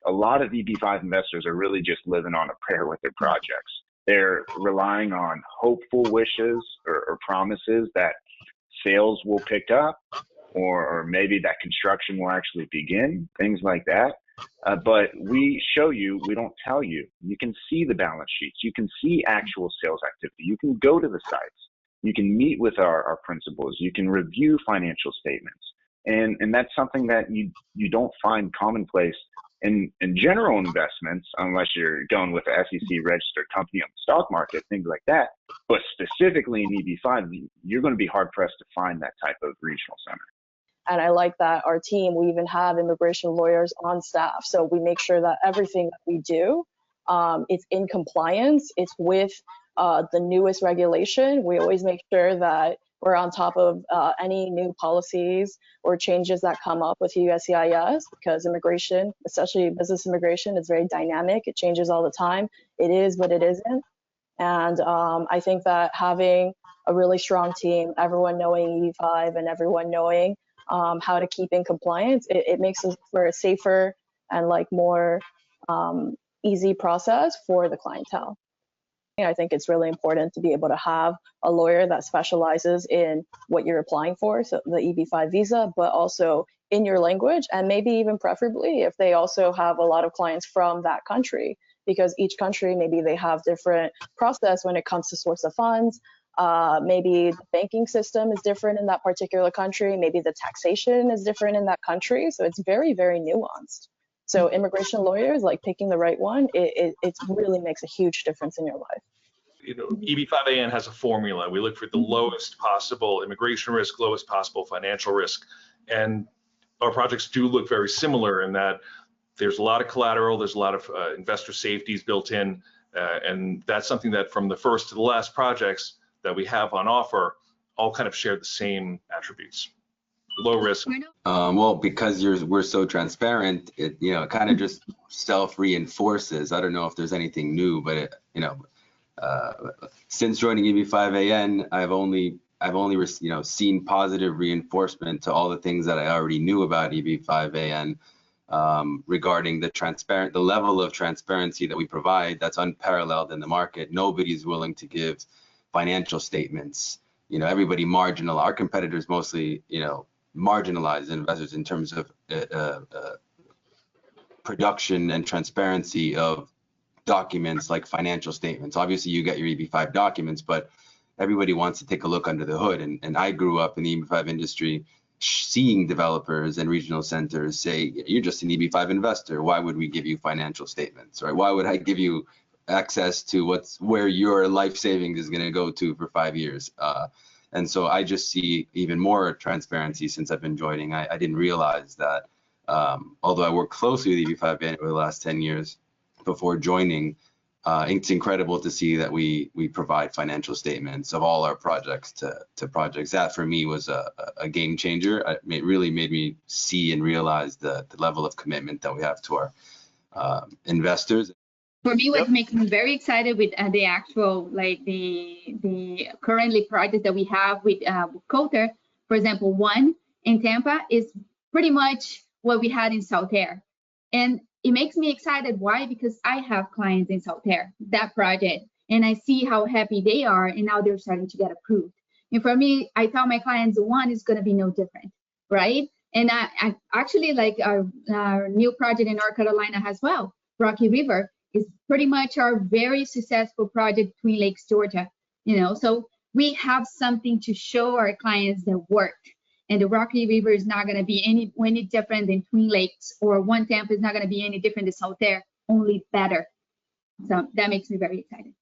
a lot of EB5 investors are really just living on a prayer with their projects. They're relying on hopeful wishes or promises that sales will pick up, or maybe that construction will actually begin, things like that. But we show you, we don't tell you. You can see the balance sheets. You can see actual sales activity. You can go to the sites. You can meet with our principals. You can review financial statements. And that's something that you don't find commonplace in general investments, unless you're going with an SEC registered company on the stock market, things like that. But specifically in EB5, you're going to be hard pressed to find that type of regional center. And I like that our team, we even have immigration lawyers on staff. So we make sure that everything that we do, it's in compliance, it's with the newest regulation. We always make sure that we're on top of any new policies or changes that come up with USCIS, because immigration, especially business immigration, is very dynamic. It changes all the time. It is, but it isn't. And I think that having a really strong team, everyone knowing EB5 and everyone knowing how to keep in compliance, it makes it for a safer and like more easy process for the clientele. I think it's really important to be able to have a lawyer that specializes in what you're applying for, so the EB5 visa, but also in your language, and maybe even preferably if they also have a lot of clients from that country, because each country, maybe they have different process when it comes to source of funds. Maybe the banking system is different in that particular country. Maybe the taxation is different in that country. So it's very, very nuanced. So immigration lawyers, like picking the right one, it really makes a huge difference in your life. You know, EB5AN has a formula. We look for the lowest possible immigration risk, lowest possible financial risk. And our projects do look very similar in that there's a lot of collateral, there's a lot of investor safeties built in. And that's something that from the first to the last projects that we have on offer all kind of share the same attributes. Low risk. Well, because we're so transparent, it kind of just self-reinforces. I don't know if there's anything new, but since joining EB5AN, I've only seen positive reinforcement to all the things that I already knew about EB5AN regarding the level of transparency that we provide. That's unparalleled in the market. Nobody's willing to give financial statements. Everybody marginal. Our competitors mostly, marginalize investors in terms of production and transparency of documents like financial statements. Obviously, you get your EB5 documents, but everybody wants to take a look under the hood. And I grew up in the EB5 industry seeing developers and regional centers say, you're just an EB5 investor. Why would we give you financial statements, right? Why would I give you access to where your life savings is going to go to for 5 years? And so I just see even more transparency since I've been joining. I didn't realize that, although I worked closely with EB5AN over the last 10 years before joining, it's incredible to see that we provide financial statements of all our projects to projects. That for me was a game changer. It really made me see and realize the level of commitment that we have to our investors. For me, what makes me very excited with the actual, like the currently project that we have with Coulter, for example, one in Tampa is pretty much what we had in Saltair. And it makes me excited. Why? Because I have clients in Saltair, that project, and I see how happy they are, and now they're starting to get approved. And for me, I tell my clients one is going to be no different, right? And I actually like our new project in North Carolina as well, Rocky River, is pretty much our very successful project, Twin Lakes, Georgia. So we have something to show our clients that worked. And the Rocky River is not going to be any different than Twin Lakes, or One Tampa is not going to be any different than Saltair, only better. So that makes me very excited.